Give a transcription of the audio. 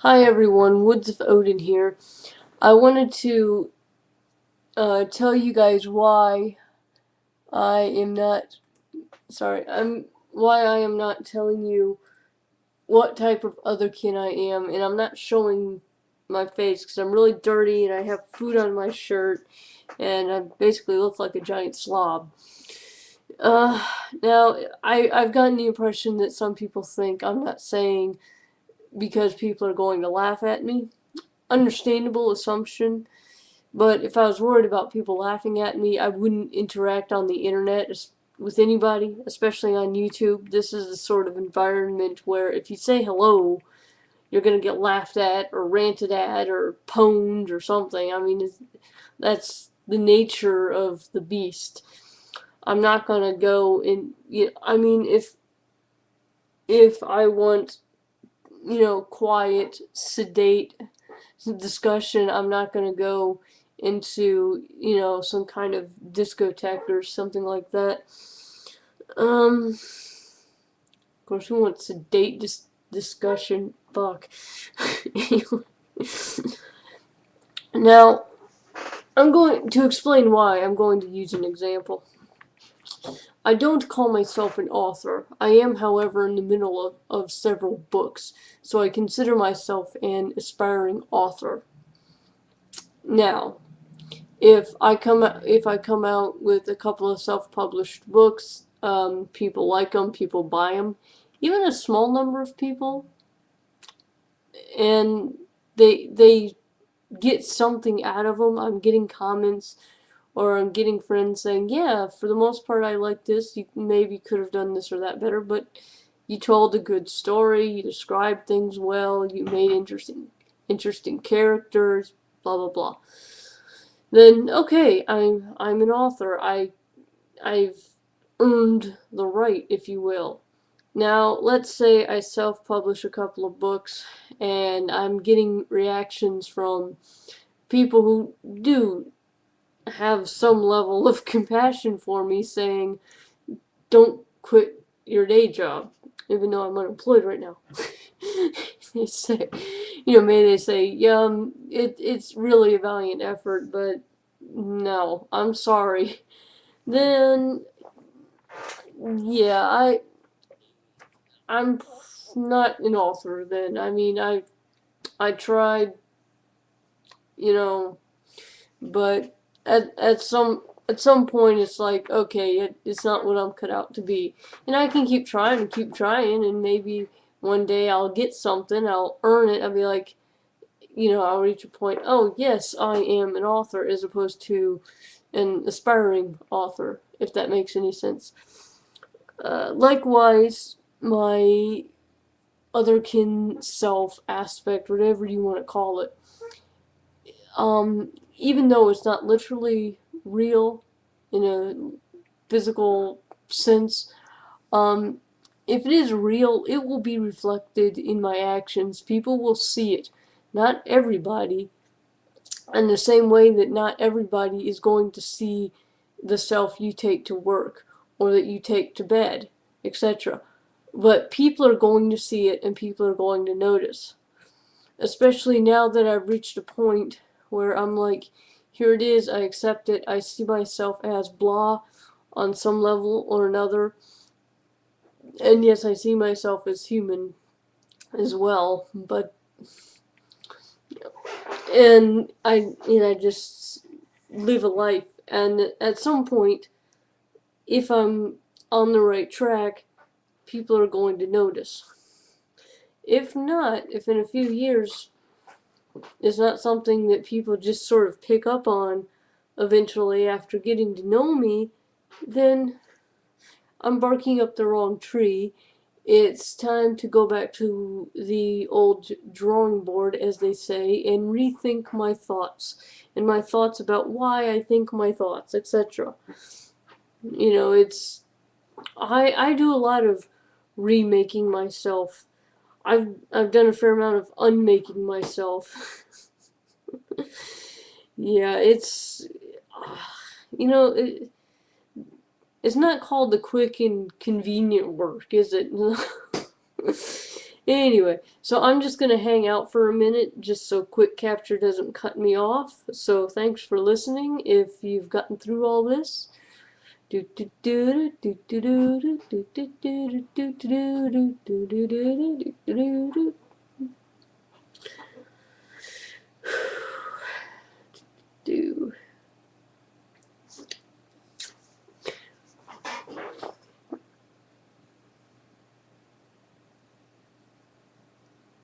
Hi everyone, Woods of Odin here. I wanted to tell you guys why I am not why I am not telling you what type of otherkin I am, and I'm not showing my face because I'm really dirty and I have food on my shirt and I basically look like a giant slob. Uh, Now I've gotten the impression that some people think I'm not saying because people are going to laugh at me. Understandable assumption. But if I was worried about people laughing at me, I wouldn't interact on the internet with anybody, especially on YouTube. This is the sort of environment where if you say hello, you're going to get laughed at or ranted at or pwned or something. I mean, that's the nature of the beast. I'm not going to go in, I mean, if I want, quiet, sedate discussion, I'm not going to go into, some kind of discotheque or something like that. Of course, who wants a date discussion? Fuck. Now, I'm going to explain why. I'm going to use an example. I don't call myself an author. I am, however, in the middle of several books, so I consider myself an aspiring author. Now, if I come out with a couple of self-published books, people like them, people buy them, even a small number of people, and they get something out of them. I'm getting comments, or I'm getting friends saying, "Yeah, for the most part, I like this. You maybe could have done this or that better, but you told a good story. You described things well. You made interesting characters. Blah blah blah." Then okay, I'm an author. I've earned the right, if you will. Now, let's say I self-publish a couple of books and I'm getting reactions from people who do have some level of compassion for me saying, don't quit your day job, even though I'm unemployed right now. They say, maybe they say, yeah, it's really a valiant effort, but no, I'm sorry. Then yeah, I'm not an author then. I mean, I tried, you know, but at some point it's like, okay, it's not what I'm cut out to be. And I can keep trying and maybe one day I'll get something, I'll earn it. I'll be like, I'll reach a point, oh, yes, I am an author as opposed to an aspiring author, if that makes any sense. Likewise, my otherkin self aspect, whatever you want to call it, even though it's not literally real in a physical sense, um, if it is real, it will be reflected in my actions. People will see it. Not everybody, in the same way that not everybody is going to see the self you take to work or that you take to bed, etc. But people are going to see it and people are going to notice. Especially now that I've reached a point where I'm like, here it is, I accept it, I see myself as blah on some level or another. And yes, I see myself as human as well, but I just live a life, and at some point, if I'm on the right track, people are going to notice. If not, if in a few years it's not something that people just sort of pick up on eventually after getting to know me, then I'm barking up the wrong tree. It's time to go back to the old drawing board, as they say, and rethink my thoughts and my thoughts about why I think my thoughts, etc. It's I do a lot of remaking myself. I've done a fair amount of unmaking myself. Yeah, you know it, it's not called the quick and convenient work, is it? Anyway, so I'm just gonna hang out for a minute just so quick capture doesn't cut me off. So thanks for listening if you've gotten through all this.